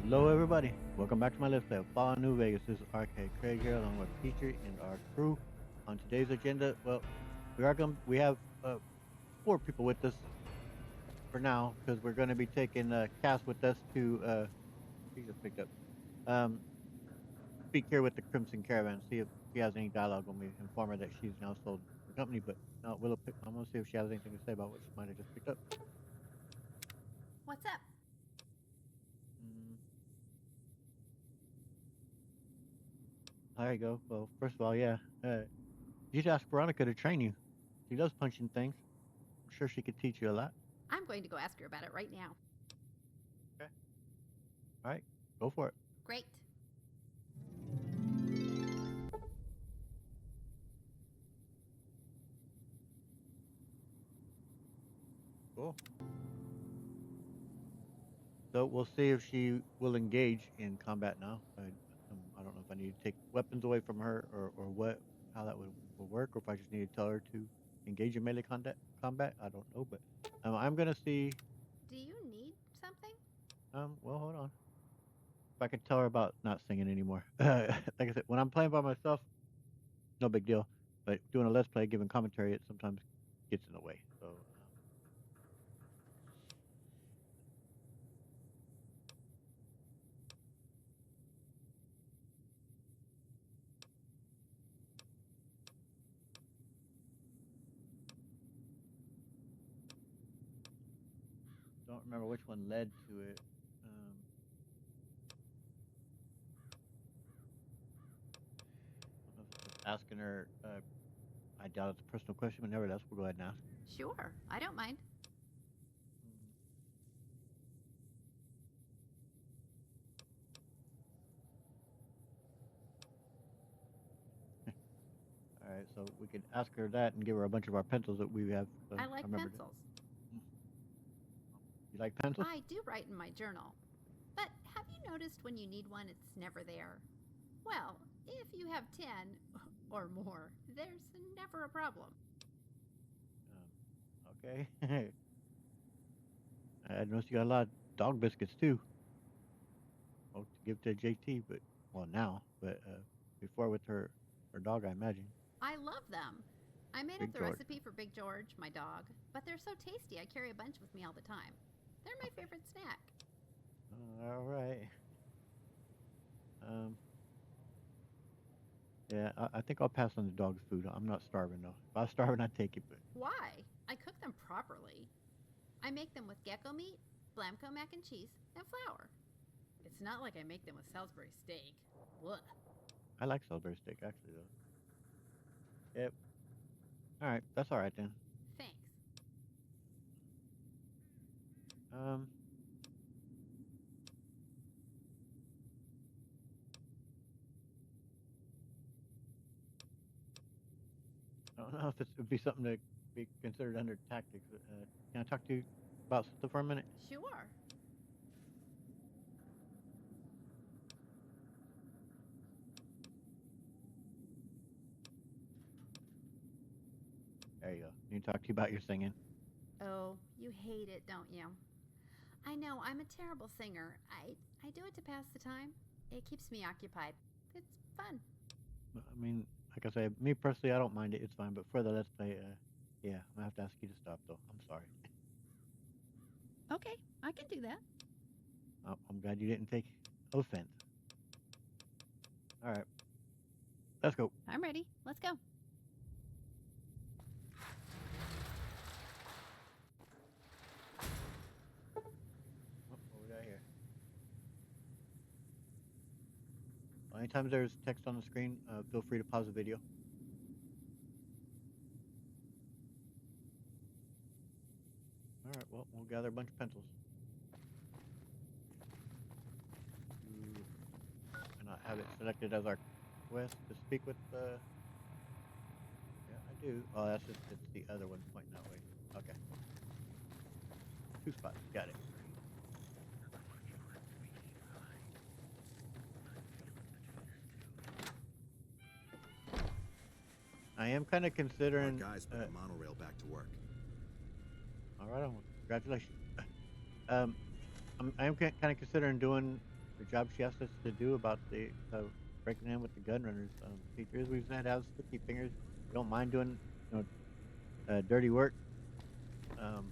Hello, everybody. Welcome back to my Let's Play of Fallout New Vegas. This is Arcade Craig here, along with Petrie and our crew. On today's agenda, well, we have four people with us for now because we're going to be taking Cass with us to. She just picked up. Um, Speak here with the Crimson Caravan. See if she has any dialogue when we inform her that she's now sold the company. But no, I'm going to see if she has anything to say about what she might have just picked up. What's up? Mm, there you go. Well, first of all, yeah. You should ask Veronica to train you. She loves punching things. I'm sure she could teach you a lot. I'm going to go ask her about it right now. Okay. All right. Go for it. Great. Cool. So we'll see if she will engage in combat now. I don't know if I need to take weapons away from her or what, how that will work, or if I just need to tell her to engage in melee combat. I don't know, but I'm gonna see. Do you need something? Well, hold on. If I could tell her about not singing anymore. Like I said, when I'm playing by myself, no big deal. But doing a let's play, giving commentary, it sometimes gets in the way. So. Don't remember which one led to it. I don't know if it's just asking her. I doubt it's a personal question, but nevertheless, we'll go ahead and ask. Sure, I don't mind. All right, so we could ask her that and give her a bunch of our pencils that we have. I like remembered it. pencils. You like pencils? I do write in my journal. But have you noticed when you need one, it's never there? Well, if you have 10 or more, there's never a problem. Okay. I noticed you got a lot of dog biscuits too. Oh, to give to JT, but well now, but before with her dog, I imagine. I love them. I made up Big the George. recipe for Big George, my dog, but they're so tasty I carry a bunch with me all the time. They're my favorite snack. All right. Yeah, I think I'll pass on the dog's food. I'm not starving though. If I was starving, I'd take it, but Why? I cook them properly. I make them with gecko meat, Blamco mac and cheese, and flour. It's not like I make them with Salisbury steak. Blech. I like Salisbury steak actually though. Yep. All right, that's all right then. Thanks. Um, I don't know if it would be something to be considered under tactics. Can I talk to you about something for a minute? Sure. There you go. Need to talk to you about your singing. Oh, you hate it, don't you? I know, I'm a terrible singer. I do it to pass the time. It keeps me occupied. It's fun. I mean, like I say, me personally, I don't mind it. It's fine. But for the let's play, yeah, I'm gonna have to ask you to stop though. I'm sorry. Okay, I can do that. I'm glad you didn't take offense. All right, let's go. I'm ready. Let's go. What we got here? Anytime there's text on the screen, feel free to pause the video. All right, well, we'll gather a bunch of pencils. And I have it selected as our quest to speak with the. Yeah, I do. Oh, that's just it's the other one pointing that way. Okay. 2 spots. Got it. I am kind of considering. Our guys put the monorail back to work. All right, congratulations. I am kind of considering doing the job she asked us to do about the breaking in with the gun runners. Teachers, we've had to have sticky fingers. We don't mind doing you know dirty work. Um,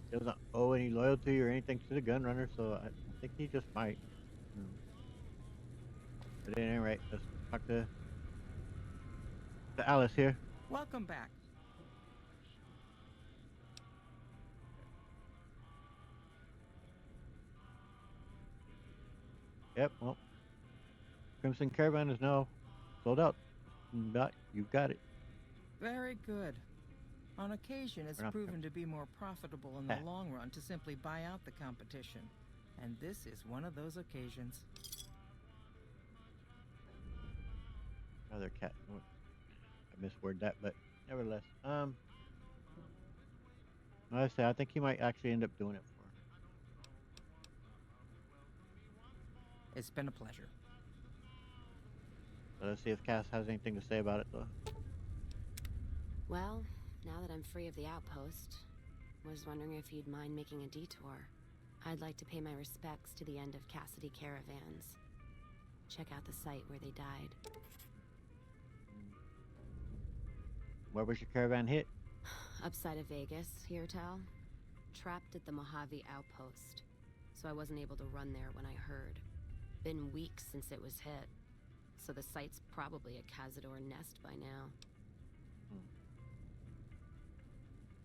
he doesn't owe any loyalty or anything to the gun runner, so I think he just might. Um, but at any rate, let's talk to Alice here. Welcome back. Yep. Well, Crimson Caravan is now sold out. You've got it. Very good. On occasion, it's We're not proven to be more profitable in the Heh. long run to simply buy out the competition. And this is one of those occasions. Other cat. I misword that, but nevertheless. Like I say, I think he might actually end up doing it for her. It's been a pleasure. So let's see if Cass has anything to say about it, though. Well, now that I'm free of the outpost, was wondering if you'd mind making a detour. I'd like to pay my respects to the end of Cassidy caravans. Check out the site where they died. Where was your caravan hit? Upside of Vegas, hear tell? Trapped at the Mojave outpost, so I wasn't able to run there when I heard. Been weeks since it was hit, so the site's probably a Cazador nest by now.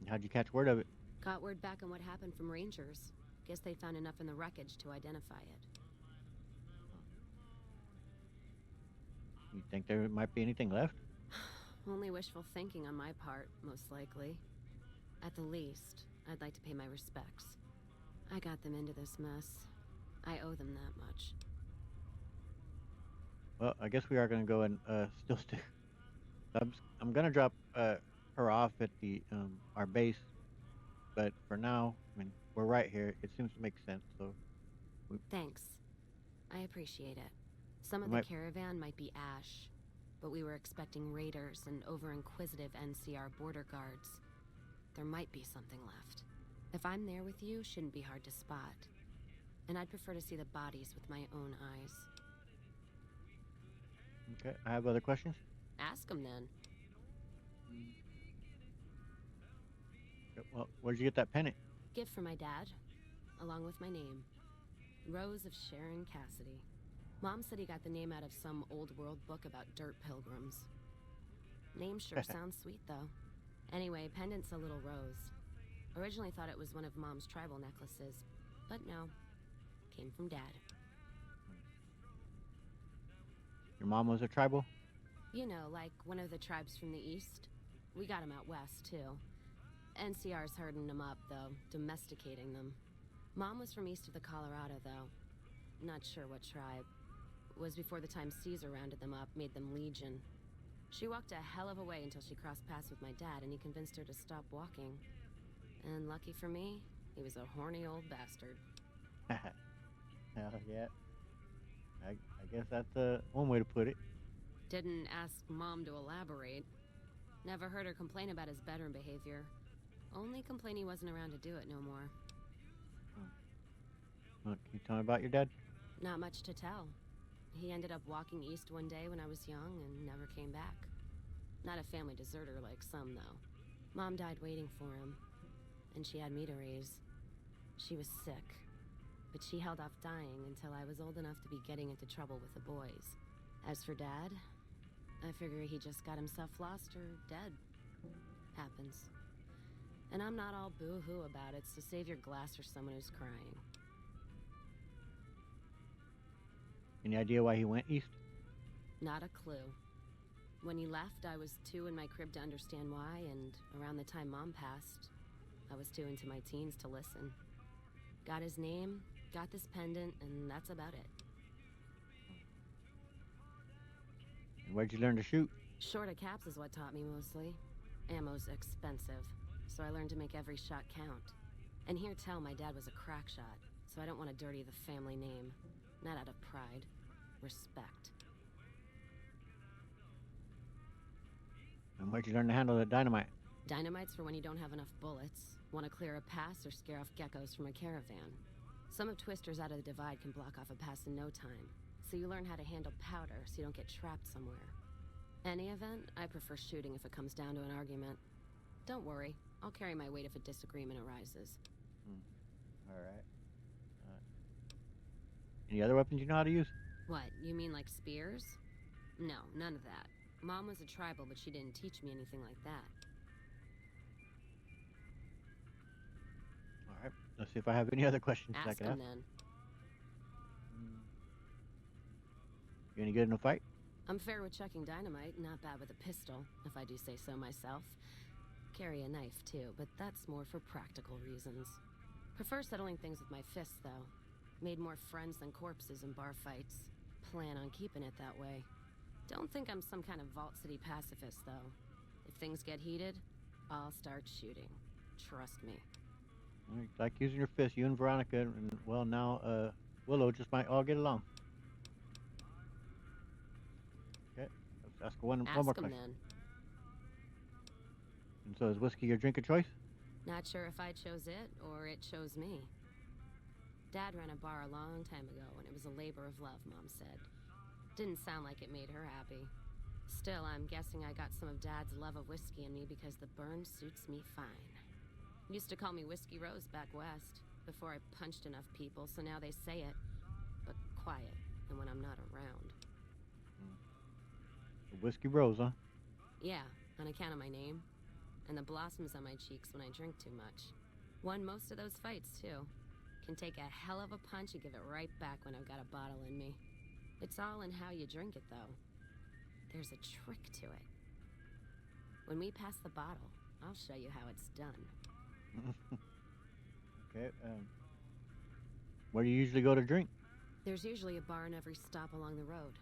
How'd you catch word of it? Got word back on what happened from Rangers. Guess they found enough in the wreckage to identify it. You think there might be anything left? Only wishful thinking on my part, most likely. At the least, I'd like to pay my respects. I got them into this mess. I owe them that much. Well, I guess we are going to go and still stick. I'm going to drop her off at the our base, but for now, I mean, we're right here. It seems to make sense. So Thanks. I appreciate it. Some of the caravan might be ash, but we were expecting raiders and over-inquisitive NCR border guards. There might be something left. If I'm there with you, shouldn't be hard to spot. And I'd prefer to see the bodies with my own eyes. okay, I have other questions. Ask them then. Yep, well, where'd you get that pennant? Gift for my dad, along with my name. Rose of Sharon Cassidy. Mom said he got the name out of some old world book about dirt pilgrims. Name sure sounds sweet, though. Anyway, pendant's a little rose. Originally thought it was one of Mom's tribal necklaces, but no. Came from Dad. Your mom was a tribal? You know, like one of the tribes from the east. We got 'em out west, too. NCR's herding them up, though, domesticating them. Mom was from east of the Colorado, though. Not sure what tribe. Was before the time Caesar rounded them up, made them legion. She walked a hell of a way until she crossed paths with my dad, and he convinced her to stop walking. And lucky for me, he was a horny old bastard. Hell yeah. I guess that's one way to put it. Didn't ask Mom to elaborate. Never heard her complain about his bedroom behavior. Only complain he wasn't around to do it no more. Well, can you tell me about your dad? Not much to tell. He ended up walking east one day when I was young and never came back. Not a family deserter like some, though. Mom died waiting for him, and she had me to raise. She was sick, but she held off dying until I was old enough to be getting into trouble with the boys. As for Dad, I figure he just got himself lost or dead. Happens. And I'm not all boo-hoo about it, so save your glass for someone who's crying. Any idea why he went east? Not a clue. When he left, I was too in my crib to understand why, and around the time Mom passed, I was too into my teens to listen. Got his name, got this pendant, and that's about it. And where'd you learn to shoot? Short of caps is what taught me mostly. Ammo's expensive, so I learned to make every shot count. And here tell my dad was a crack shot, so I don't want to dirty the family name. Not out of pride. Respect. And where'd you learn to handle the dynamite? Dynamite's for when you don't have enough bullets, want to clear a pass or scare off geckos from a caravan. Some of Twister's out of the divide can block off a pass in no time, so you learn how to handle powder so you don't get trapped somewhere. Any event, I prefer shooting if it comes down to an argument. Don't worry, I'll carry my weight if a disagreement arises. Alright. Any other weapons you know how to use? What, you mean like spears? No, none of that. Mom was a tribal, but she didn't teach me anything like that. Alright. Let's see if I have any other questions I Ask can him ask. then. You any good in a fight? I'm fair with chucking dynamite, not bad with a pistol, if I do say so myself. Carry a knife too, but that's more for practical reasons. Prefer settling things with my fists, though. Made more friends than corpses in bar fights. Plan on keeping it that way. Don't think I'm some kind of Vault City pacifist, though. If things get heated, I'll start shooting. Trust me. You like using your fists. You and Veronica and, well, now, Willow just might all get along. Okay. Let's ask one more Ask him question. then. And so is whiskey your drink of choice? Not sure if I chose it or it chose me. Dad ran a bar a long time ago, and it was a labor of love, Mom said. Didn't sound like it made her happy. Still, I'm guessing I got some of Dad's love of whiskey in me because the burn suits me fine. Used to call me Whiskey Rose back west, before I punched enough people, so now they say it, but quiet, and when I'm not around. Whiskey Rose, huh? Yeah, on account of my name, and the blossoms on my cheeks when I drink too much. Won most of those fights, too. Can take a hell of a punch and give it right back when I've got a bottle in me. It's all in how you drink it, though. There's a trick to it. When we pass the bottle, I'll show you how it's done. Okay, where do you usually go to drink? There's usually a bar in every stop along the road.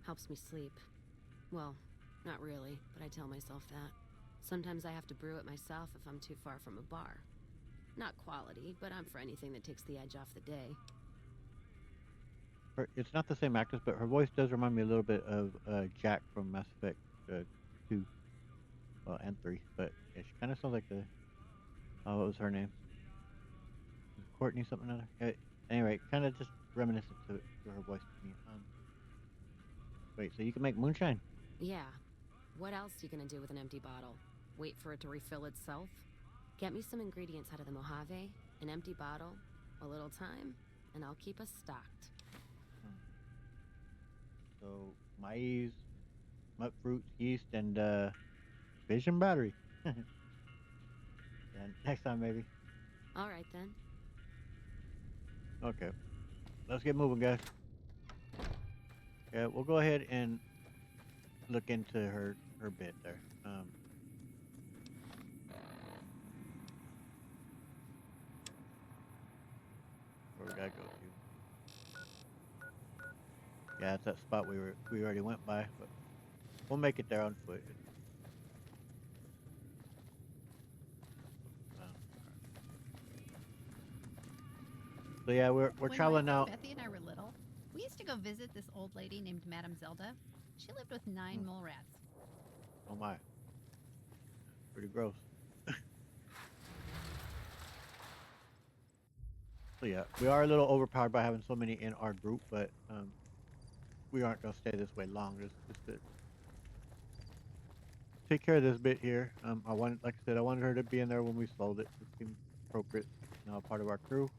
Helps me sleep. Well, not really, but I tell myself that. Sometimes I have to brew it myself if I'm too far from a bar. Not quality, but I'm for anything that takes the edge off the day. It's not the same actress, but her voice does remind me a little bit of Jack from Mass Effect 2, well, and 3. But yeah, she kind of sounds like the, what was her name? Courtney something or other. Anyway, kind of just reminiscent to her voice to me. Wait, so you can make moonshine? Yeah. What else you gonna do with an empty bottle? Wait for it to refill itself? Get me some ingredients out of the Mojave, an empty bottle, a little time, and I'll keep us stocked. So, maize, nut fruits, yeast, and fission battery. And next time, maybe. All right, then. Okay. Let's get moving, guys. Yeah, we'll go ahead and look into her bit there. Where we gotta go to? Yeah, it's that spot we already went by, but we'll make it there on foot. So yeah, we're When traveling Michael, out. Bethy and I were little, we used to go visit this old lady named Madame Zelda. She lived with 9 mole rats. Oh my. Pretty gross. So yeah, we are a little overpowered by having so many in our group, but we aren't gonna stay this way long. Just to take care of this bit here. I wanted, like I said, I wanted her to be in there when we sold it. It seemed appropriate. Now part of our crew.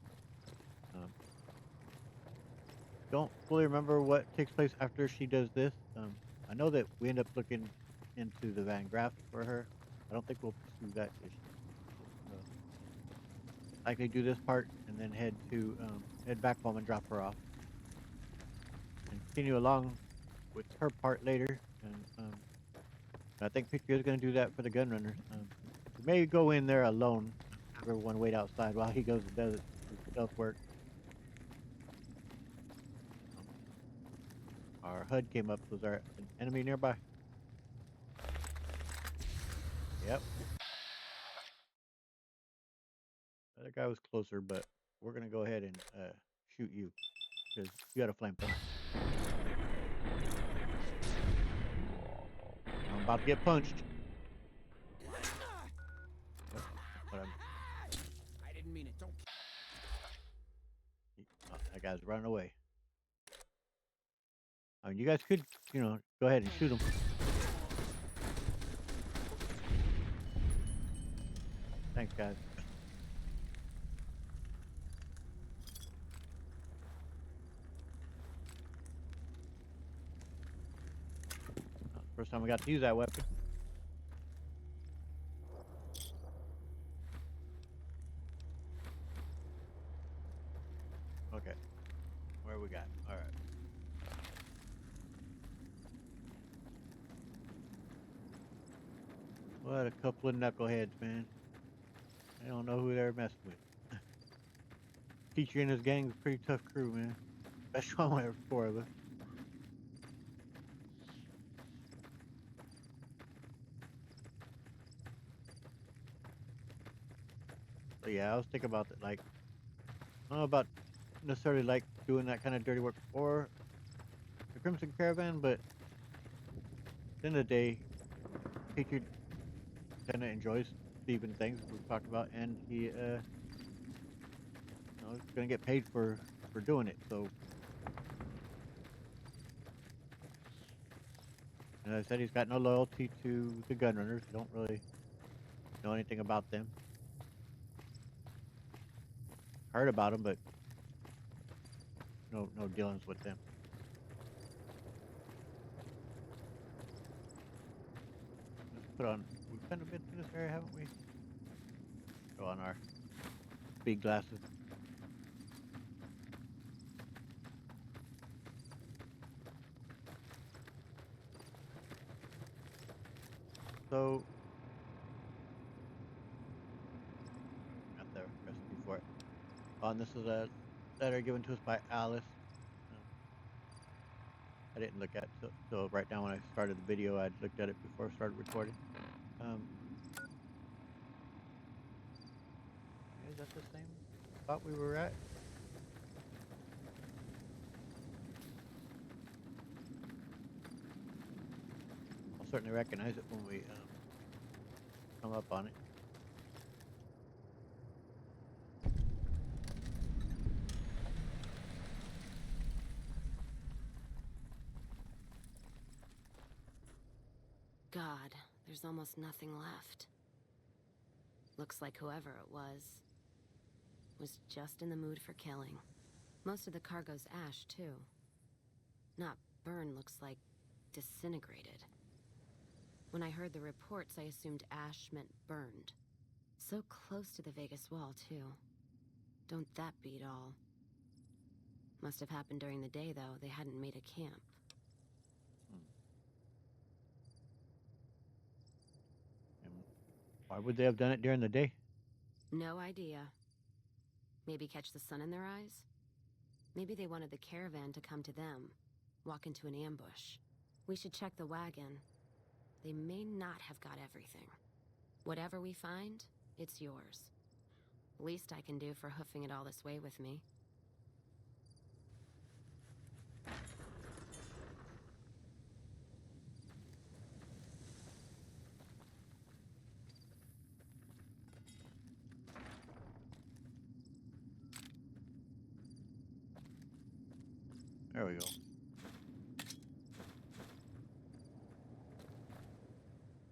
Don't fully remember what takes place after she does this. I know that we end up looking into the Van Graff for her. I don't think we'll pursue that issue. Likely do this part and then head back home and drop her off. And continue along with her part later. And I think Petrie is going to do that for the gun runners. We may go in there alone. Everyone wait outside while he goes and does his stealth work. Our HUD came up. Was there an enemy nearby? Yep. The other guy was closer, but we're gonna go ahead and shoot you because you got a flamethrower. I'm about to get punched. But I didn't mean it. Don't. That guy's running away. I mean, you guys could, go ahead and shoot him. Thanks, guys. First time we got to use that weapon. Okay. Where we got? All right. What a couple of knuckleheads, man. They don't know who they're messing with. Petrie and his gang's a pretty tough crew, man. Especially when there's four of us. So yeah, I was thinking about that, like, I don't know about necessarily like doing that kind of dirty work for the Crimson Caravan, but at the end of the day, Petrie kind of enjoys thieving things we've talked about, and he, he's gonna get paid for doing it. So, as I said, he's got no loyalty to the gunrunners. You don't really know anything about them. Heard about them, but no dealings with them. Let's put on. We've kind of been through this area, haven't we? Go on our big glasses. So, got the recipe for it. And this is a letter given to us by Alice. Um, I didn't look at it so right now when I started the video, I looked at it before I started recording. Is that the same spot we were at? I'll certainly recognize it when we come up on it. God, there's almost nothing left. Looks like whoever it was just in the mood for killing. Most of the cargo's ash, too. Not burned, looks like disintegrated. When I heard the reports, I assumed ash meant burned. So close to the Vegas wall, too. Don't that beat all? Must have happened during the day, though. They hadn't made a camp. And why would they have done it during the day? No idea. Maybe catch the sun in their eyes? Maybe they wanted the caravan to come to them, walk into an ambush. We should check the wagon. They may not have got everything. Whatever we find, it's yours. Least I can do for hoofing it all this way with me. There we go.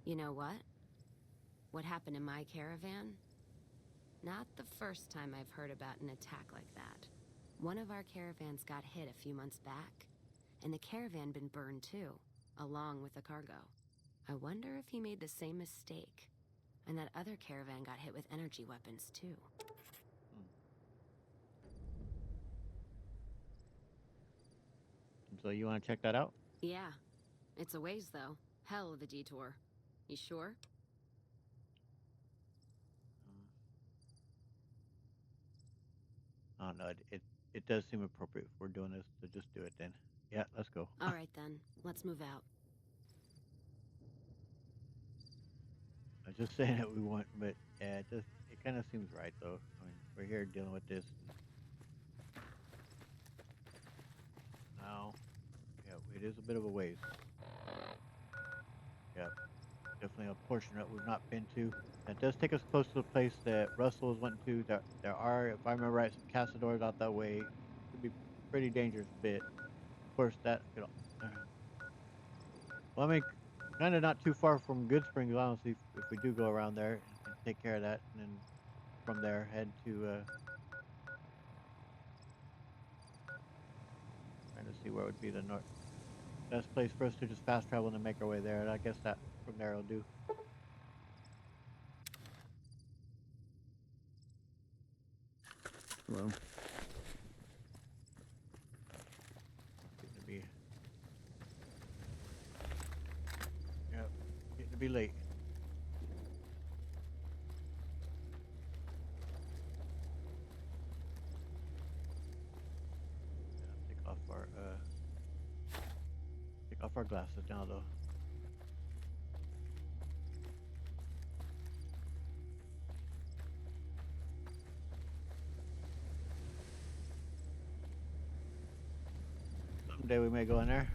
You know what? What happened in my caravan? Not the first time I've heard about an attack like that. One of our caravans got hit a few months back, and the caravan been burned too, along with the cargo. I wonder if he made the same mistake, and that other caravan got hit with energy weapons too. So you want to check that out? Yeah. It's a ways, though. Hell of a detour. You sure? I don't know. It does seem appropriate if we're doing this to just do it then. Yeah, let's go. All right, then. Let's move out. I was just saying that we want, but yeah, it kind of seems right though. I mean, we're here dealing with this. Now, yeah, it is a bit of a ways. Yeah, definitely a portion that we've not been to. That does take us close to the place that Russell is wanting to. There are, if I remember right, some Castadors out that way. could be pretty dangerous bit. Of course, that could. Well, I mean, kind of not too far from Good Springs, honestly. If we do go around there and take care of that, and then from there head to trying to see where would be the best place for us to just fast travel and make our way there. And I guess that from there will do. Hello. Getting to be, yep, getting to be late. Yeah, take off our glasses now though. Someday we may go in there.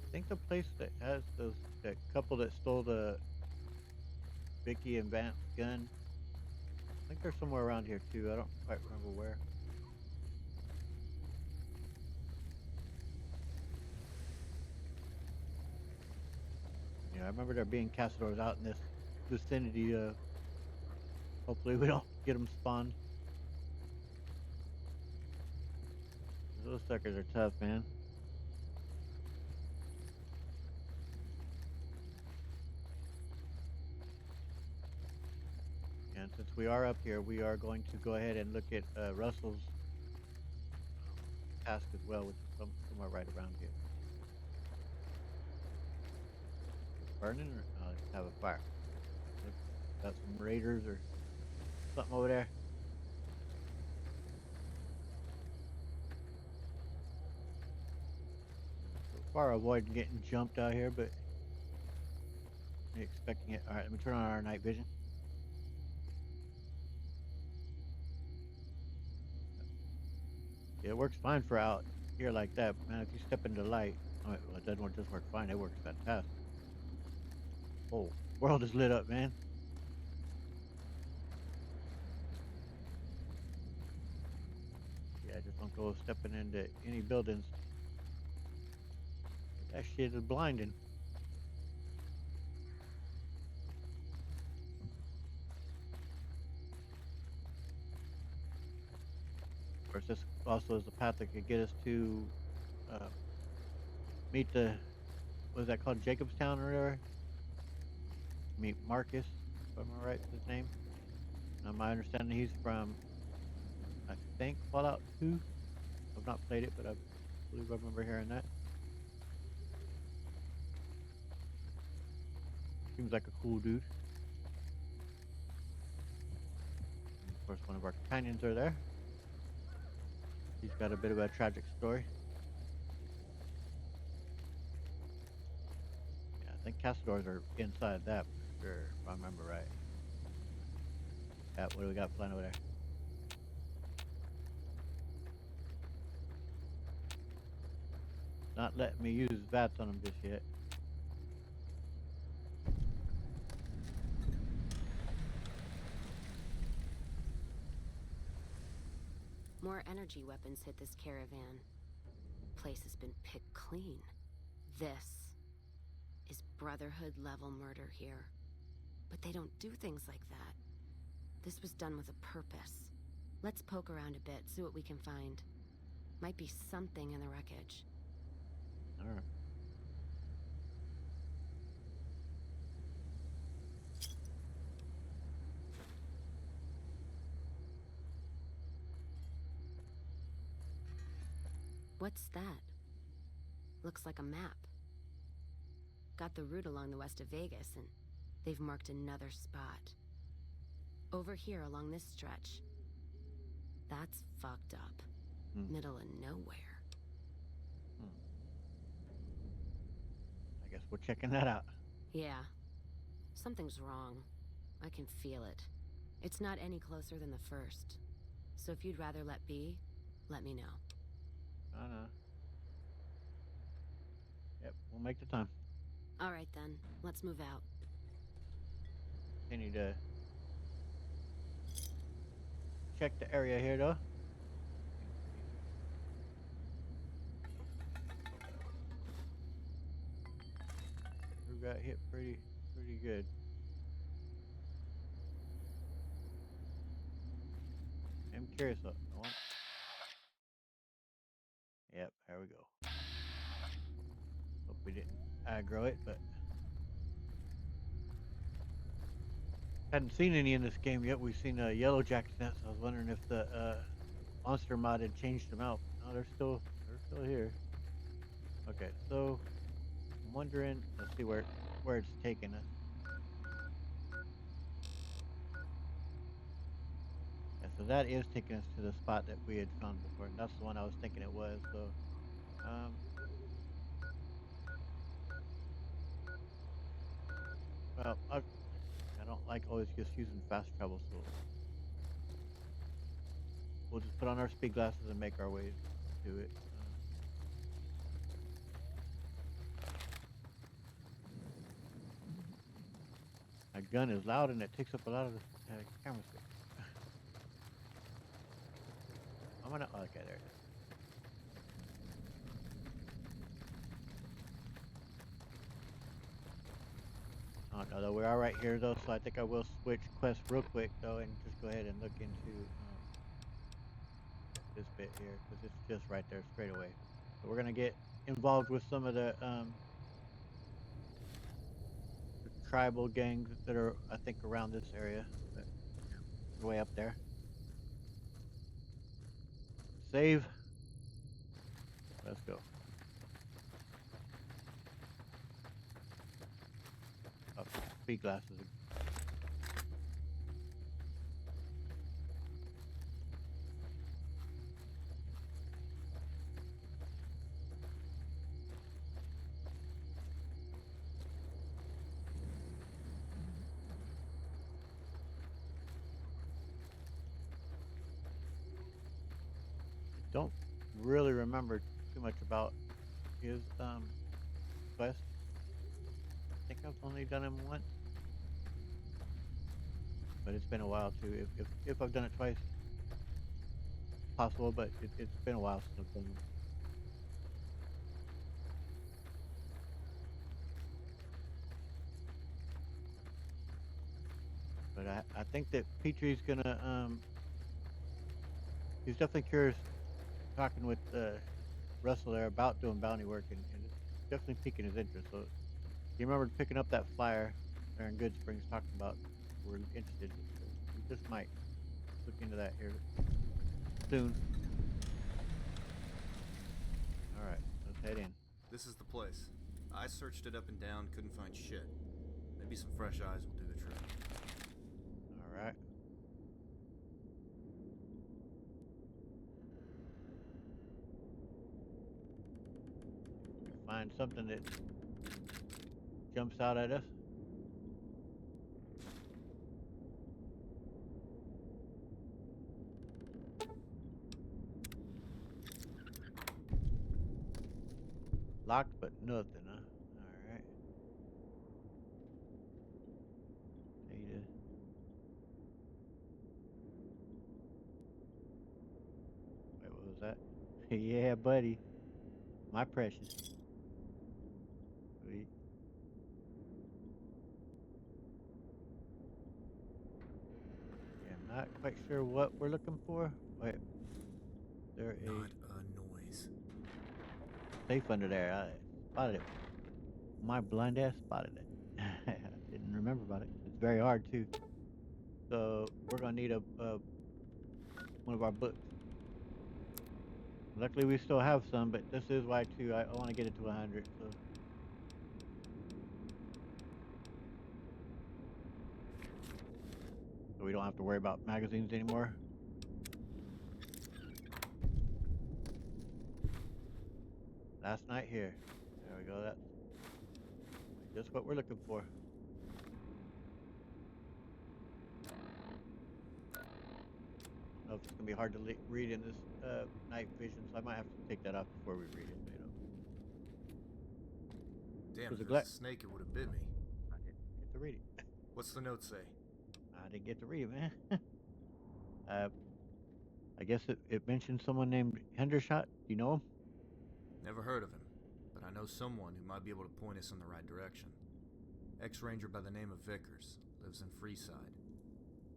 I think the place that has that couple that stole the Vicky and Vance gun. I think they're somewhere around here too. I don't quite remember where. Yeah, I remember there being Castadors out in this vicinity. Hopefully we don't get them spawned. Those suckers are tough, man. And since we are up here, we are going to go ahead and look at Russell's task as well, which is somewhere right around here. Burning or just have a fire? Got some raiders or something over there. So far avoiding getting jumped out here, but expecting it. All right, let me turn on our night vision. Yeah, it works fine for out here like that. Man, if you step into light, well, it doesn't just work fine. It works fantastic. Oh, world is lit up, man. Yeah, just don't go stepping into any buildings. That shit is blinding. Of course, this also is a path that could get us to meet what is that called? Jacobstown or whatever? Meet Marcus, if I'm right with his name. Now, my understanding he's from, I think, Fallout 2. I've not played it, but I believe I remember hearing that. Seems like a cool dude. And of course, one of our companions are there. He's got a bit of a tragic story. Yeah, I think Castadors are inside that for sure, if I remember right. Yeah, what do we got planned over there? Not letting me use VATS on them just yet. More energy weapons hit this caravan. Place has been picked clean. This is Brotherhood level murder here. But they don't do things like that. This was done with a purpose. Let's poke around a bit, see what we can find. Might be something in the wreckage. All right. What's that? Looks like a map. Got the route along the west of Vegas, and they've marked another spot. Over here along this stretch. That's fucked up. Middle of nowhere. I guess we're checking that out. Yeah. Something's wrong. I can feel it. It's not any closer than the first. So if you'd rather let be, let me know. I know. Yep, we'll make the time. All right then, let's move out. I need to check the area here, though. We got hit pretty good. I'm curious though. Yep, there we go. Hope we didn't aggro it, but hadn't seen any in this game yet. We've seen yellow jackets now, so I was wondering if the monster mod had changed them out. No, they're still here. Okay, so I'm wondering. Let's see where it's taking us. Yeah, so that is taking us to the spot that we had found before, and that's the one I was thinking it was. So, um, well, I don't like always just using fast travel, so we'll just put on our speed glasses and make our way to it. My gun is loud and it takes up a lot of the camera space. I'm gonna. Oh, okay, there it is. Oh no, though we are right here though, so I think I will switch quests real quick though, and just go ahead and look into this bit here because it's just right there straight away. So we're gonna get involved with some of the tribal gangs that are, I think, around this area, but way up there. Save. Let's go. Oh, speed glasses. Don't really remember too much about his quest. I think I've only done him once, but it's been a while too. If I've done it twice, possible, but it's been a while since I've done him. But I think that Petrie's gonna he's definitely curious talking with Russell there about doing bounty work, and it's definitely piquing his interest. So he remembered picking up that flyer there in Good Springs talking about we're interested. So we just might look into that here soon. All right, let's head in. This is the place. I searched it up and down, couldn't find shit. Maybe some fresh eyes will do the trick. All right. Find something that jumps out at us. Locked, but nothing, huh? All right. Data. Wait, what was that? Yeah, buddy. My precious. Sweet. Yeah, I'm not quite sure what we're looking for. Wait, there Not a a noise. safe under there. I spotted it. My blind ass spotted it. I didn't remember about it. It's very hard too. So we're gonna need a one of our books. Luckily, we still have some, but this is why too. I want to get it to 100. So we don't have to worry about magazines anymore. Last night here. There we go. That's just what we're looking for. know if it's gonna be hard to read in this night vision, so I might have to take that off before we read it. You know, Damn, because if the it was a snake, it would have bit me. I didn't get to read it. What's the note say? I didn't get to read it, man. uh, I guess it mentioned someone named Hendershot. Do you know him? Never heard of him, but I know someone who might be able to point us in the right direction. Ex-ranger by the name of Vickers, lives in Freeside.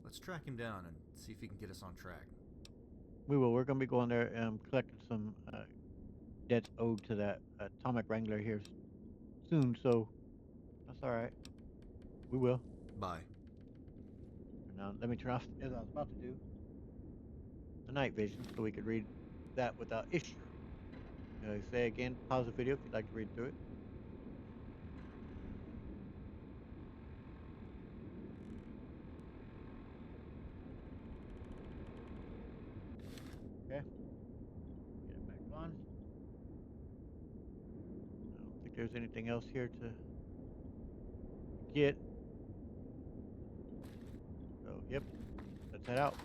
Let's track him down and see if he can get us on track. We will. We're gonna be going there, collecting some debts owed to that atomic wrangler here soon. So that's all right. We will. Bye. Now let me turn off, as I was about to do, the night vision so we could read that without issue. Say again, pause the video if you'd like to read through it. Okay. Get it back on. I don't think there's anything else here to get. So, yep. Let's head out.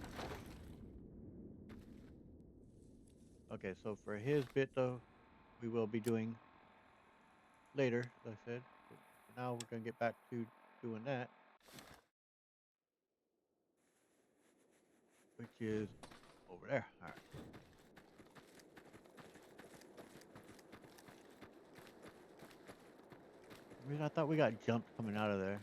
Okay, so for his bit, though, we will be doing later, as I said. But for now, we're going to get back to doing that, which is over there. All right. I mean, I thought we got jumped coming out of there.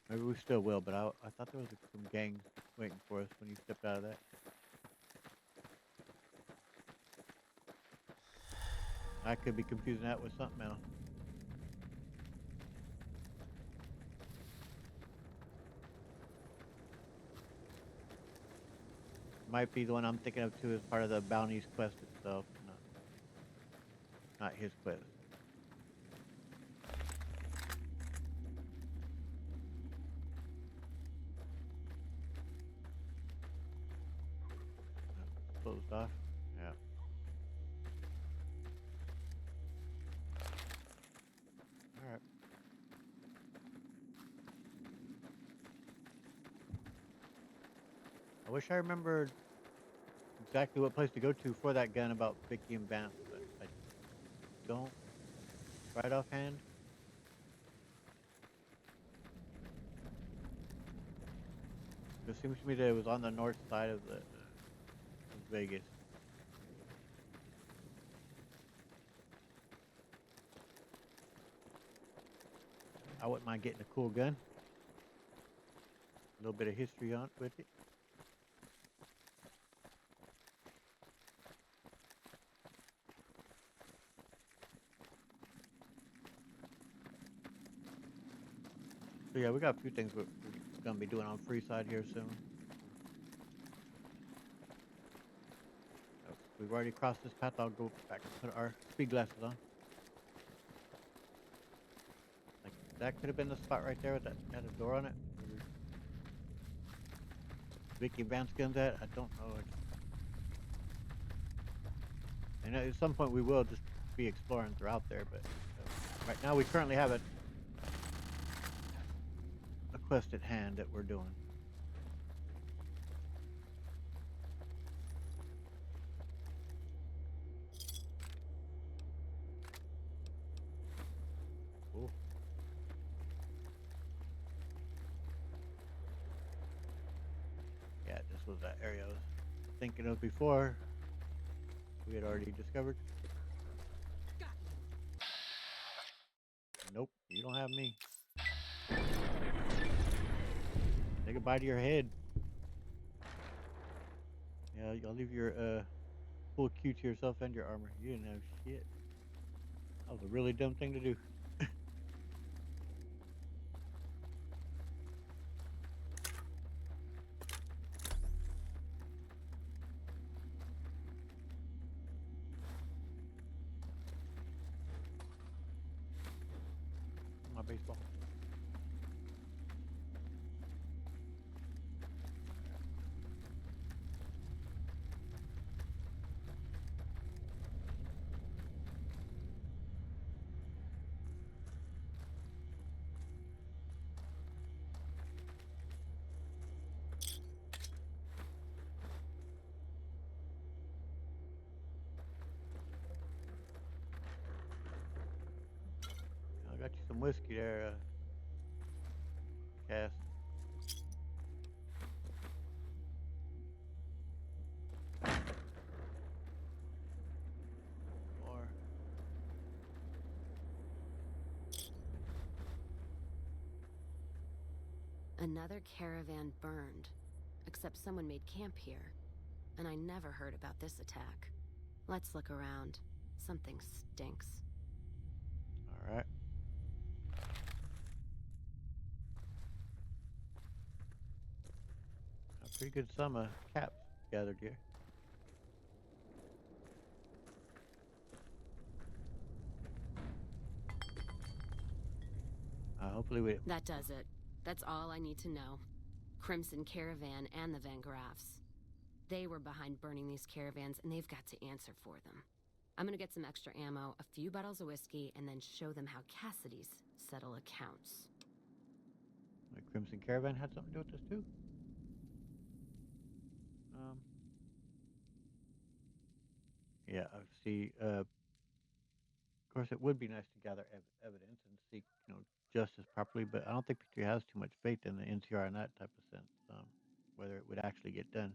Maybe we still will, but I thought there was some gangs waiting for us when you stepped out of that. I could be confusing that with something else. Might be the one I'm thinking of too as part of the bounties quest itself, not his quest. Closed off. Yeah. All right. I wish I remembered exactly what place to go to for that gun about Vicky and Vance, but I don't right offhand. It seems to me that it was on the north side of the of Vegas. I wouldn't mind getting a cool gun. A little bit of history on with it. So yeah, we got a few things we're gonna be doing on Freeside here soon. We've already crossed this path. I'll go back and put our speed glasses on. Like that could have been the spot right there with that had a door on it. Vicky Vance guns at? I don't know. And at some point we will just be exploring throughout there, but right now we currently have a quest at hand that we're doing. Cool. Yeah, this was that area I was thinking of before. We had already discovered. Nope, you don't have me. Say goodbye to your head. Yeah, I'll leave your full Q to yourself and your armor. You didn't have shit. That was a really dumb thing to do. My baseball. some whiskey there, Cass. More. Another caravan burned, except someone made camp here. And I never heard about this attack. Let's look around. Something stinks. All right. A pretty good sum of caps gathered here. Hopefully we... That does it. That's all I need to know. Crimson Caravan and the Van Graffs. They were behind burning these caravans, and they've got to answer for them. I'm gonna get some extra ammo, a few bottles of whiskey, and then show them how Cassidy's settle accounts. The Crimson Caravan had something to do with this too? Yeah, I see. Of course, it would be nice to gather evidence and seek, justice properly, but I don't think Petrie has too much faith in the NCR in that type of sense, whether it would actually get done.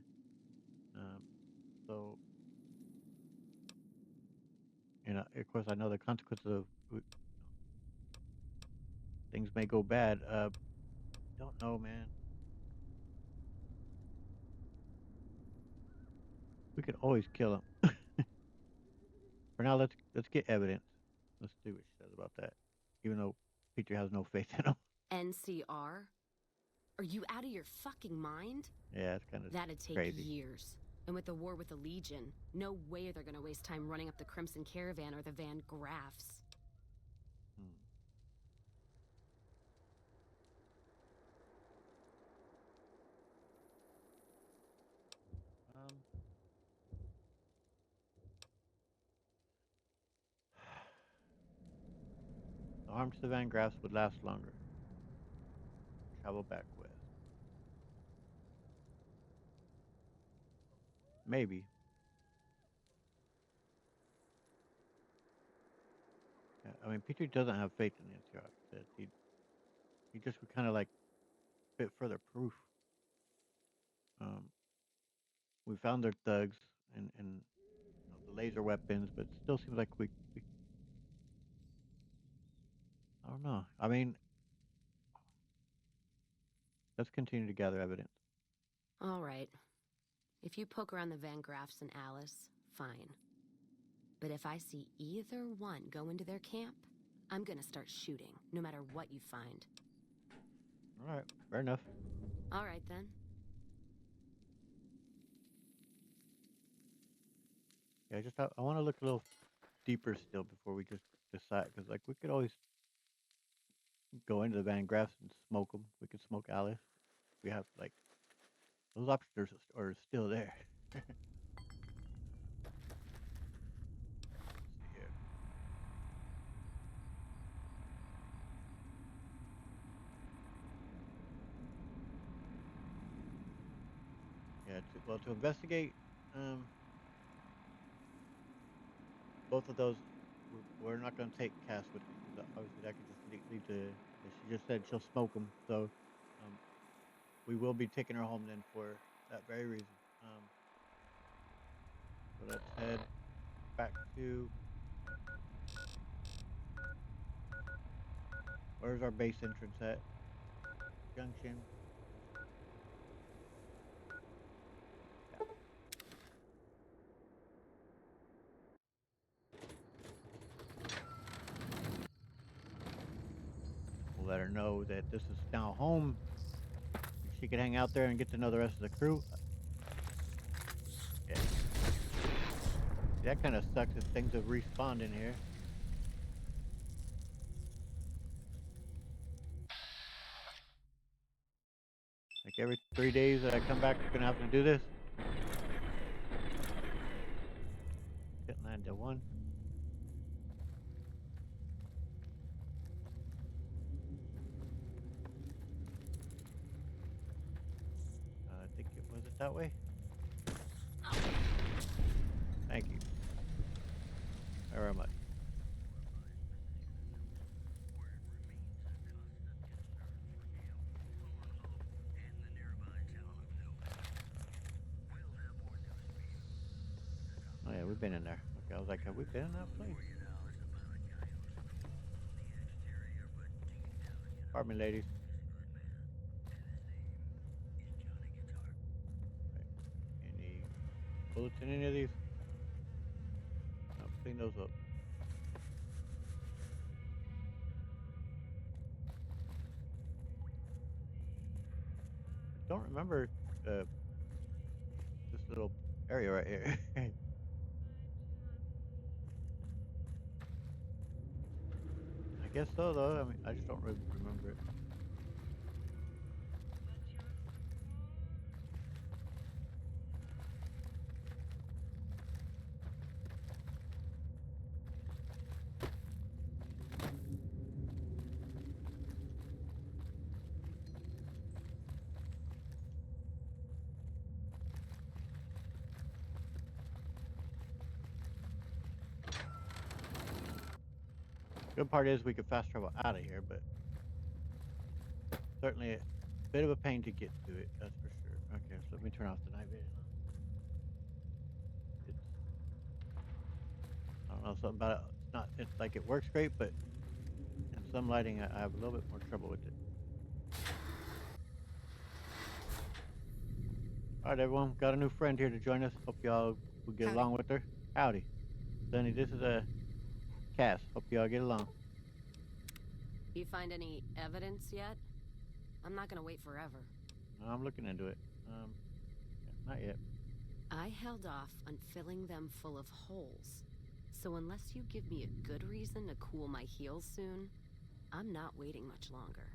So, of course, I know the consequences of things may go bad. Don't know, man. We could always kill him. For now, let's get evidence. Let's see what she says about that. Even though Petrie has no faith in him. NCR? Are you out of your fucking mind? Yeah, it's kind of That'd take crazy. years. And with the war with the Legion, no way they're gonna waste time running up the Crimson Caravan or the Van Graffs. The harm to the Van Graffs would last longer. Travel back west. Maybe. Yeah, I mean, Petrie doesn't have faith in the NCR. Like I said. He just would kind of like bit further proof. We found their thugs and the laser weapons, but it still seems like we I don't know. I mean, let's continue to gather evidence. All right. If you poke around the Van Graffs and Alice, fine. But if I see either one go into their camp, I'm gonna start shooting, no matter what you find. All right, fair enough. All right, then. Yeah, I want to look a little deeper still before we just decide, because like we could always go into the Van Graffs and smoke them. We could smoke Alice. We have like those options are still there. Let's see here. Yeah, to investigate both of those, we're not going to take Cass with us, because obviously that could just lead to, as she just said, she'll smoke them. So we will be taking her home then for that very reason. So let's head back to, where's our base entrance at? Junction. Yeah. We'll let her know that this is now home. She can hang out there and get to know the rest of the crew. Yeah. That kind of sucks if things have respawned in here. Like every 3 days that I come back, we're gonna have to do this. Hit land to one. I think it was it that way. Thank you very much. we've been in there. Okay, I was like, have we been in that place? Pardon me, ladies. Right. Any bullets in any of these? No, clean those up. I don't remember this little area right here. I guess so, though. I mean, I just don't really remember it. Good part is we could fast travel out of here, but certainly a bit of a pain to get to it. That's for sure. Okay, so let me turn off the night vision. It's, I don't know, something about it. It's not. It's like it works great, but in some lighting, I have a little bit more trouble with it. All right, everyone, got a new friend here to join us. Hope y'all will get along with her. Howdy, Sonny. This is Cass. Hope y'all get along. You find any evidence yet? I'm not gonna wait forever. I'm looking into it. Not yet. I held off on filling them full of holes. So unless you give me a good reason to cool my heels soon, I'm not waiting much longer.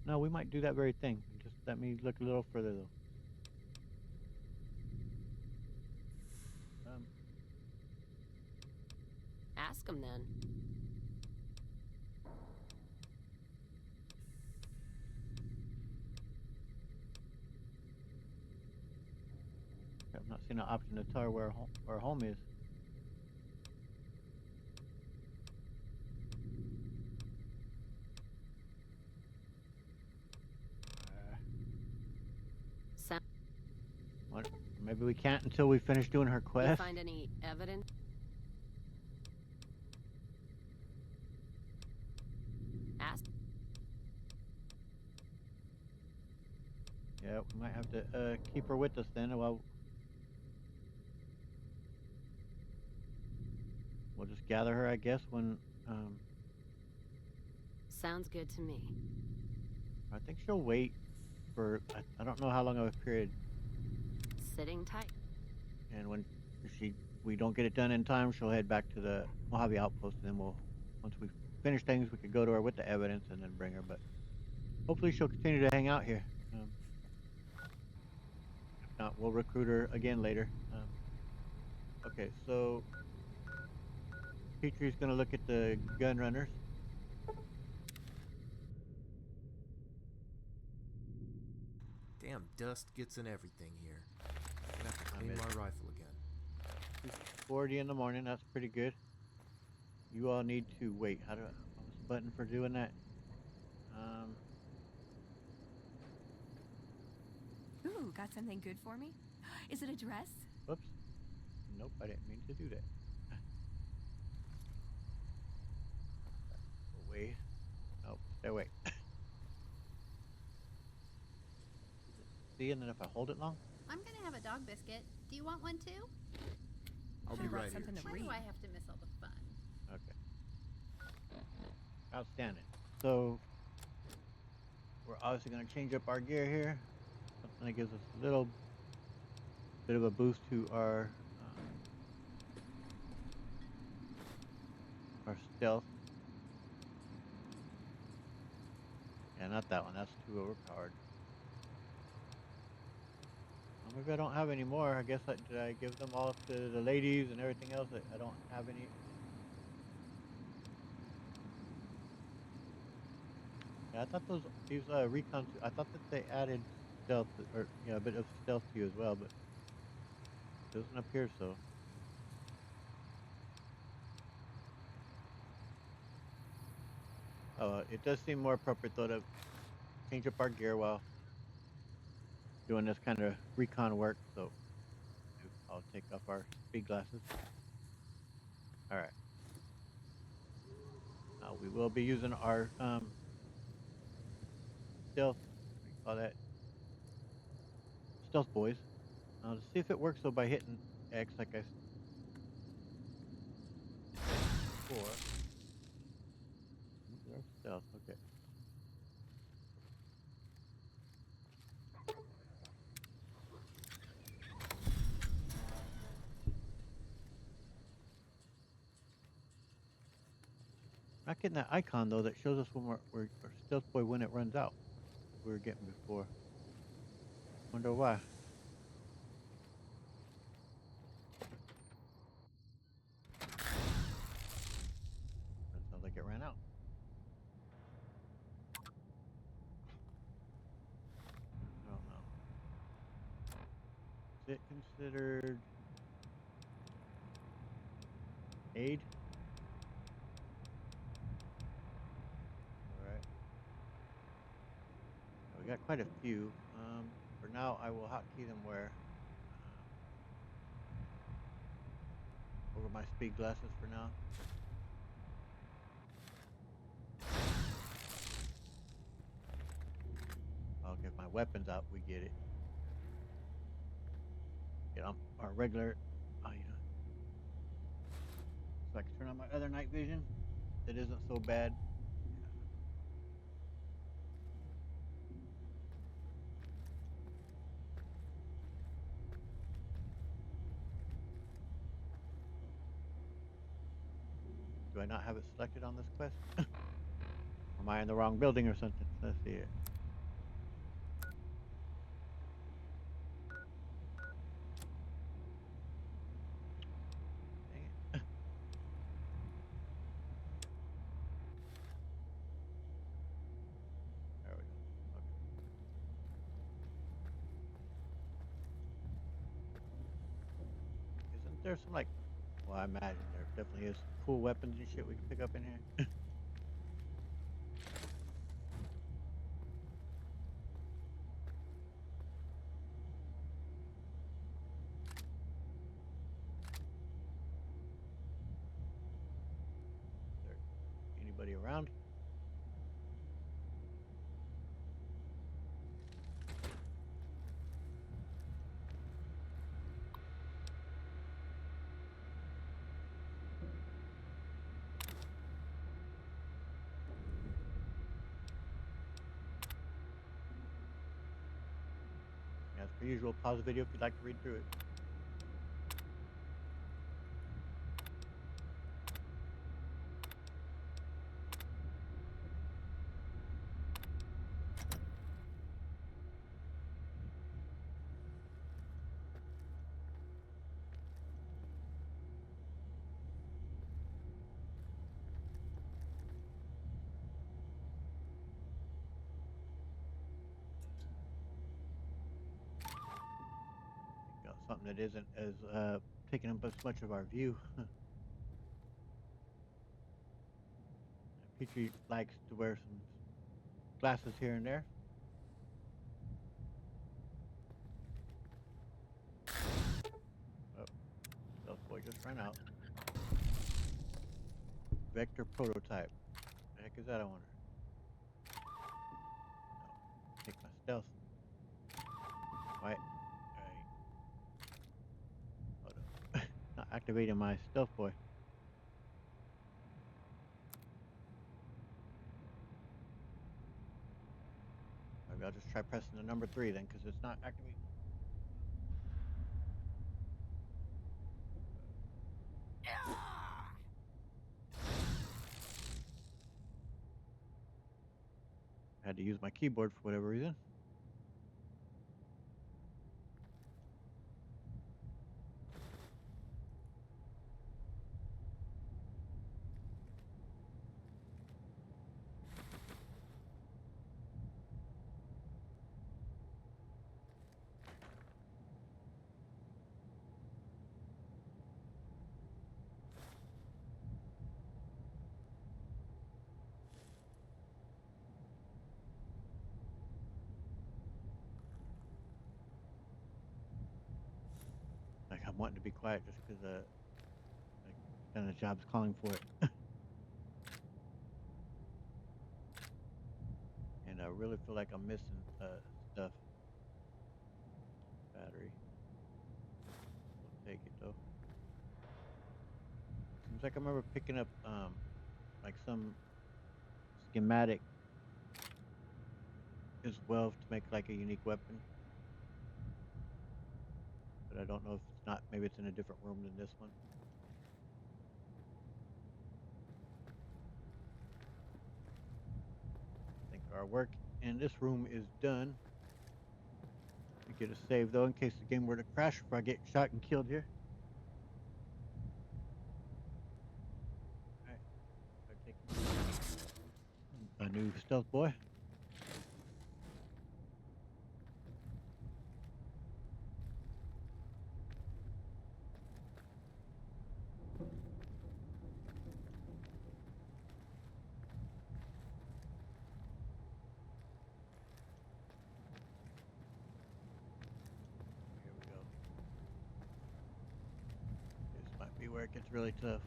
No, we might do that very thing. Just let me look a little further, though. Ask them then. I'm not seeing an option to tell her where her home is. What? Maybe we can't until we finish doing her You quest. find any evidence? Ask. Yeah, we might have to keep her with us then. Well, we'll just gather her, I guess, when. Sounds good to me. I think she'll wait for. I don't know how long of a period. Sitting tight. And when we don't get it done in time, she'll head back to the Mojave outpost, and then once we finish things, we could go to her with the evidence and then bring her. But hopefully, she'll continue to hang out here. If not, we'll recruit her again later. Okay, so Petrie's gonna look at the gun runners. Damn dust gets in everything here. I'm gonna have to clean my rifle again. 2:40 in the morning. That's pretty good. You all need to wait. How do I? What's the button for doing that? Ooh, got something good for me? Is it a dress? Whoops. Nope, I didn't mean to do that. Away. Nope, stay away. See, and then if I hold it long? I'm gonna have a dog biscuit. Do you want one too? I'll be Should've brought right here. something to Why read. do I have to miss all the fun? Okay. Outstanding. So, we're obviously going to change up our gear here. Something that gives us a little bit of a boost to our stealth. Yeah, not that one. That's too overpowered. Well, maybe I don't have any more. I guess did I give them all to the ladies and everything else? I don't have any. Yeah, I thought these recon. I thought that they added stealth or a bit of stealth to you as well, but it doesn't appear so. It does seem more appropriate though to change up our gear while doing this kind of recon work. So I'll take off our speed glasses. All right. Now we will be using our stealth. What do you call that? Stealth boys. To see if it works though by hitting X like I said before. Look at our stealth. Okay. Not getting that icon though that shows us when we're our stealth boy when it runs out. We were getting before. Wonder why. That sounds like it ran out. I don't know. Is it considered aid? All right. Yeah, we got quite a few. For now, I will hotkey them where over my speed glasses for now. Okay, if my weapon's out, we get it. Get on our regular. Oh, you know. So I can turn on my other night vision. That isn't so bad. Do I not have it selected on this quest? Am I in the wrong building or something? Let's see it. Dang it. There we go. Okay. Isn't there some like? Well, I imagine there definitely is some cool weapons and shit we can pick up in here. Is there anybody around? As per usual, pause the video if you'd like to read through it. Got something that isn't as taking up as much of our view. Petrie likes to wear some glasses here and there. Oh, stealth boy just ran out. Vector prototype. The heck is that? I wonder. No, take my stealth. Right. Right. Hold up. Not activating my stealth boy. Maybe I'll just try pressing the number 3 then, because it's not activating. I had to use my keyboard for whatever reason. quiet just because like kind of job's calling for it. And I really feel like I'm missing stuff. Battery. We'll take it though. Seems like I remember picking up like some schematic as well to make like a unique weapon. But I don't know if it's not. Maybe it's in a different room than this one. I think our work in this room is done. We get a save though in case the game were to crash before I get shot and killed here. Alright, start taking a new stealth boy. Here we go. This might be where it gets really tough.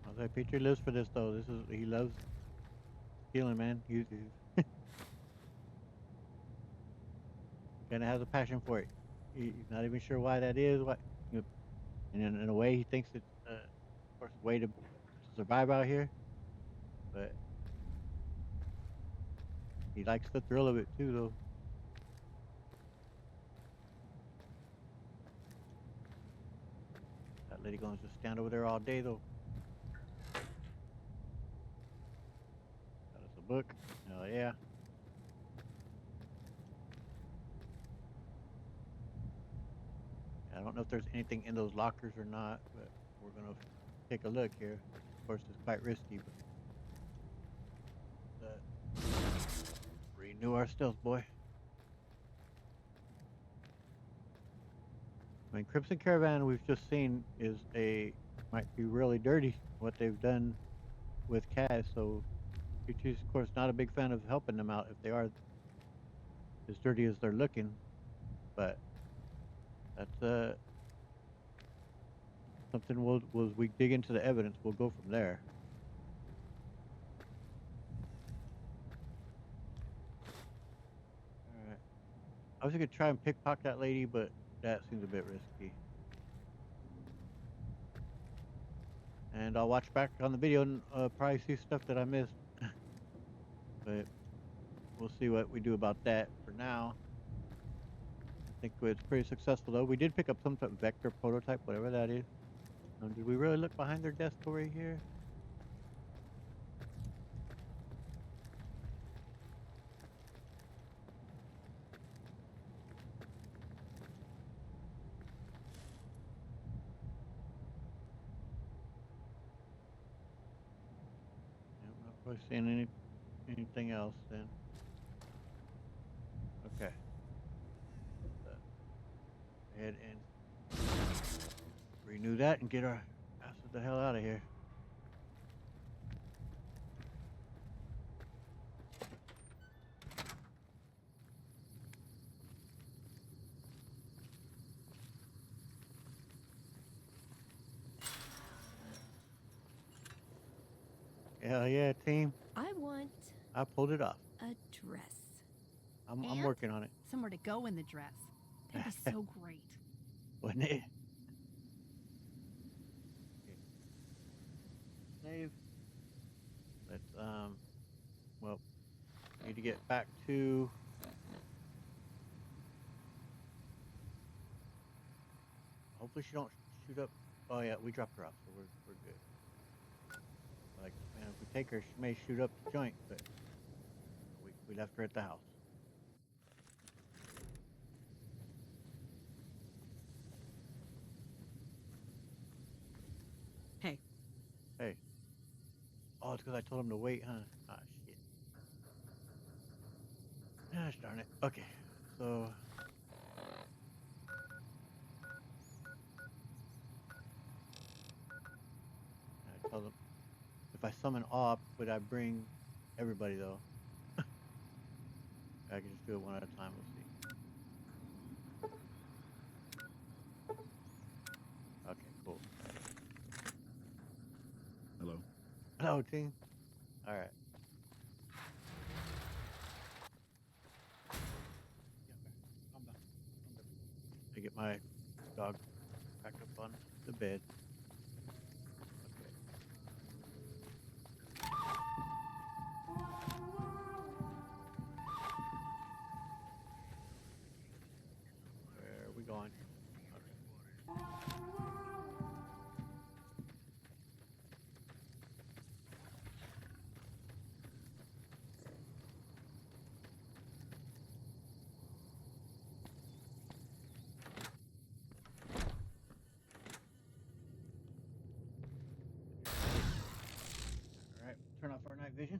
I'll say Petrie lives for this though. He loves stealing, man. He kind of has a passion for it. He's not even sure why that is. What, you know, and in a way, he thinks it's of course a way to survive out here. But he likes the thrill of it too, though. That lady gonna just stand over there all day, though. Got us a book. Hell yeah. I don't know if there's anything in those lockers or not, but we're gonna take a look here. Of course, it's quite risky, but renew our stealth, boy. I mean, Crimson Caravan we've just seen might be really dirty what they've done with Kaz, so Petrie's of course not a big fan of helping them out if they are as dirty as they're looking. But that's something we dig into the evidence, we'll go from there. All right. I was gonna try and pickpocket that lady, but that seems a bit risky. And I'll watch back on the video and probably see stuff that I missed. But we'll see what we do about that. For now, I think it's pretty successful though. We did pick up some type of vector prototype, whatever that is. Did we really look behind their desk over here? Yeah, I'm not really seeing anything else then. Okay. Head and renew that and get our asses the hell out of here. Hell yeah, team. I want I pulled it off. a dress. I'm And? working on it. Somewhere to go in the dress. That'd be so great. Wasn't it? Okay. Save. Let's well, need to get back to hopefully she don't shoot up. Oh yeah, we dropped her off, so we're good. Like, man, if we take her, she may shoot up the joint, but we left her at the house. Hey. Hey. Oh, it's because I told him to wait, huh? Ah, shit. Gosh darn it. Okay, so I told him if I summon op, would I bring everybody though? I can just do it one at a time. Let's see. Okay, cool. Hello? Hello, team. All right. Calm down. Calm down. I get my dog back up on the bed. Okay. Where are we going? Okay. All right. Turn off our night vision.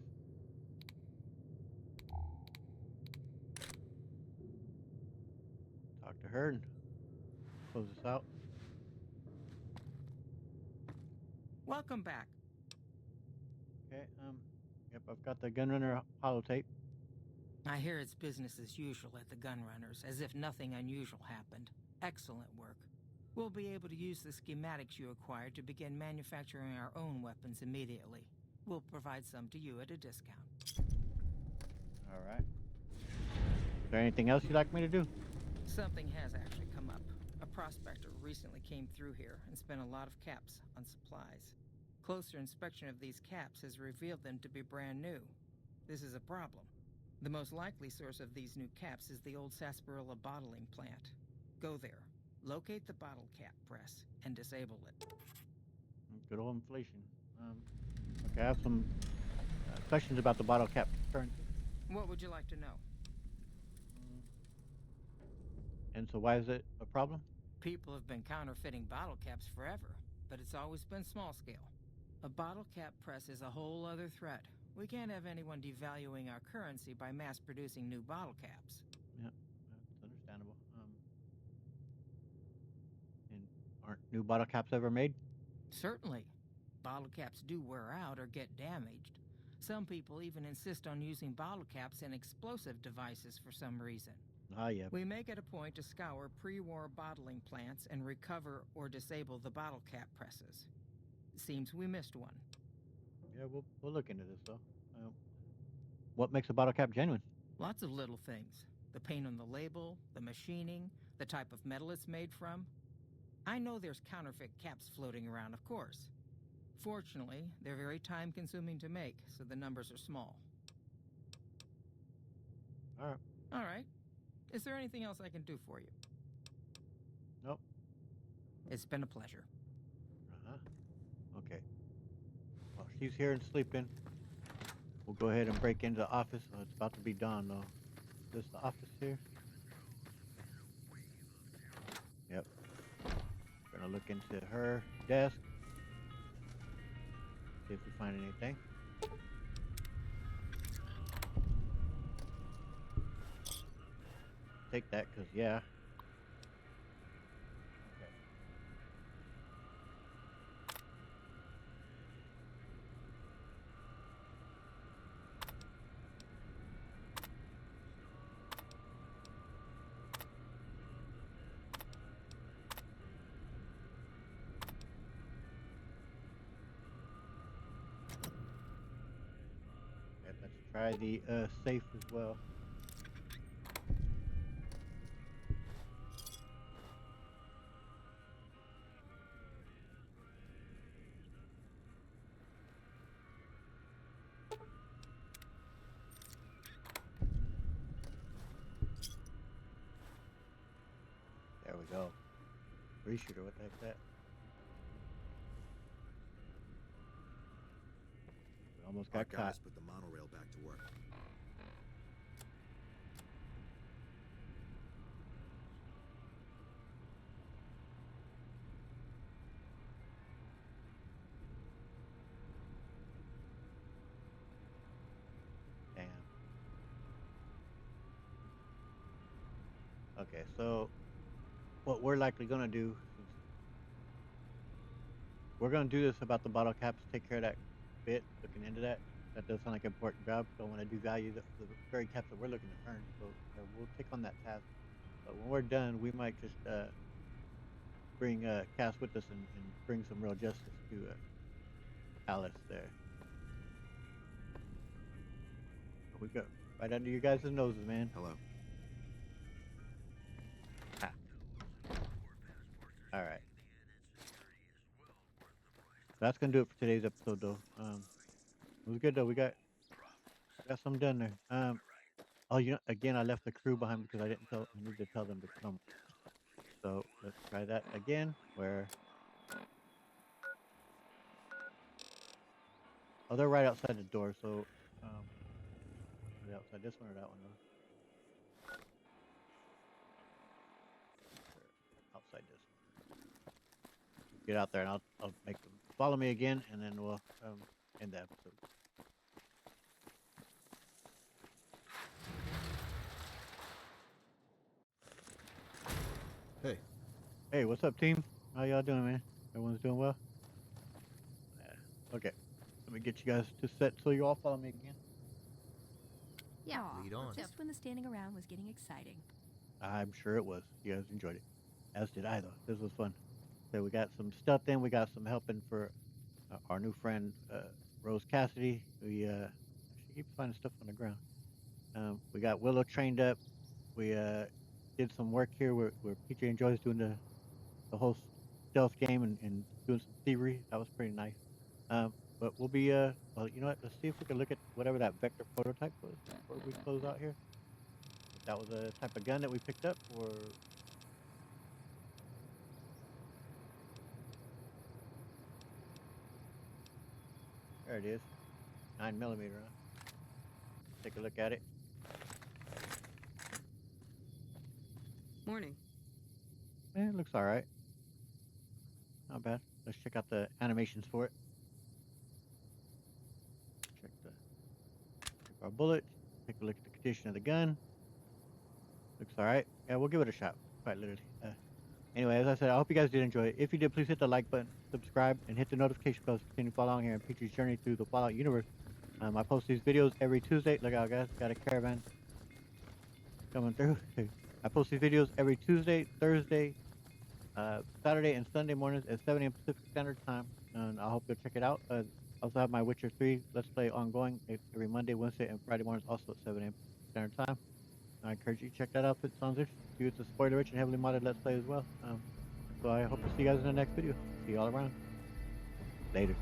Talk to her and close this out. Welcome back. Okay. Yep. I've got the Gunrunner holotape. I hear it's business as usual at the Gunrunners, as if nothing unusual happened. Excellent work. We'll be able to use the schematics you acquired to begin manufacturing our own weapons immediately. We'll provide some to you at a discount. All right. Is there anything else you'd like me to do? Something has actually come up. A prospector recently came through here and spent a lot of caps on supplies. Closer inspection of these caps has revealed them to be brand new. This is a problem. The most likely source of these new caps is the old sarsaparilla bottling plant. Go there, locate the bottle cap press, and disable it. Good old inflation. Okay, I have some questions about the bottle cap currency. What would you like to know? And so, why is it a problem? People have been counterfeiting bottle caps forever, but it's always been small scale. A bottle cap press is a whole other threat. We can't have anyone devaluing our currency by mass producing new bottle caps. Yeah, that's understandable. And aren't new bottle caps ever made? Certainly. Bottle caps do wear out or get damaged. Some people even insist on using bottle caps in explosive devices for some reason. Ah, yeah. We make it a point to scour pre-war bottling plants and recover or disable the bottle cap presses. Seems we missed one. Yeah, we'll look into this though. What makes a bottle cap genuine? Lots of little things. The paint on the label, the machining, the type of metal it's made from. I know there's counterfeit caps floating around, of course. Fortunately, they're very time-consuming to make, so the numbers are small. All right. All right. Is there anything else I can do for you? Nope. It's been a pleasure. Okay. Well, she's here and sleeping. We'll go ahead and break into the office. Oh, it's about to be dawn though. Is this the office here? Yep. Gonna look into her desk. See if we find anything. Take that, cause yeah. Okay. Okay, let's try the safe as well. There we go. Free shooter, what the heck's that? We almost Our got caught. guys put the monorail back to work. Damn. Okay, so what we're likely gonna do is we're gonna do this about the bottle caps, take care of that bit, looking into that. that does sound like an important job. So I want to do value the very caps that we're looking to earn. So we'll take on that task. But when we're done, we might just bring Cass with us and bring some real justice to Alice there. Here we go. Right under you guys' noses, man. Hello. Ah. All right. That's gonna do it for today's episode, though. It was good though. We got some done there. Oh, again, I left the crew behind because I didn't tell. I need to tell them to come. So let's try that again. Where? Oh, they're right outside the door. So, are they outside this one or that one? Though? They're outside this one. Get out there, and I'll make them follow me again, and then we'll end the episode. Hey. Hey, what's up, team? How y'all doing, man? Everyone's doing well? Yeah. Okay. Let me get you guys to set so you all follow me again. Yeah. Aw, Lead on. just when the standing around was getting exciting. I'm sure it was. You guys enjoyed it. As did I, though. This was fun. So we got some stuff in. We got some helping for our new friend, Rose Cassidy. She keeps finding stuff on the ground. We got Willow trained up. We did some work here where Petrie enjoys doing the whole stealth game and doing some thievery. That was pretty nice. But we'll be well, you know what? Let's see if we can look at whatever that vector prototype was before we close out here. If that was a type of gun that we picked up, or there it is, 9mm. Huh? Take a look at it. Morning. It looks all right. Not bad. Let's check out the animations for it. Check our bullet. Take a look at the condition of the gun. Looks all right. Yeah, we'll give it a shot. Quite literally. Anyway, as I said, I hope you guys did enjoy it. If you did, please hit the like button, subscribe, and hit the notification bell to continue following here in Petrie's journey through the Fallout universe. I post these videos every Tuesday. Look out, guys. Got a caravan coming through. I post these videos every Tuesday, Thursday, Saturday, and Sunday mornings at 7 a.m. Pacific Standard Time. And I hope you'll check it out. I also have my Witcher 3 Let's Play ongoing every Monday, Wednesday, and Friday mornings, also at 7 a.m. Standard Time. I encourage you to check that out if it sounds interesting. It's a spoiler-rich and heavily modded Let's Play as well. So I hope to see you guys in the next video. See you all around. Later.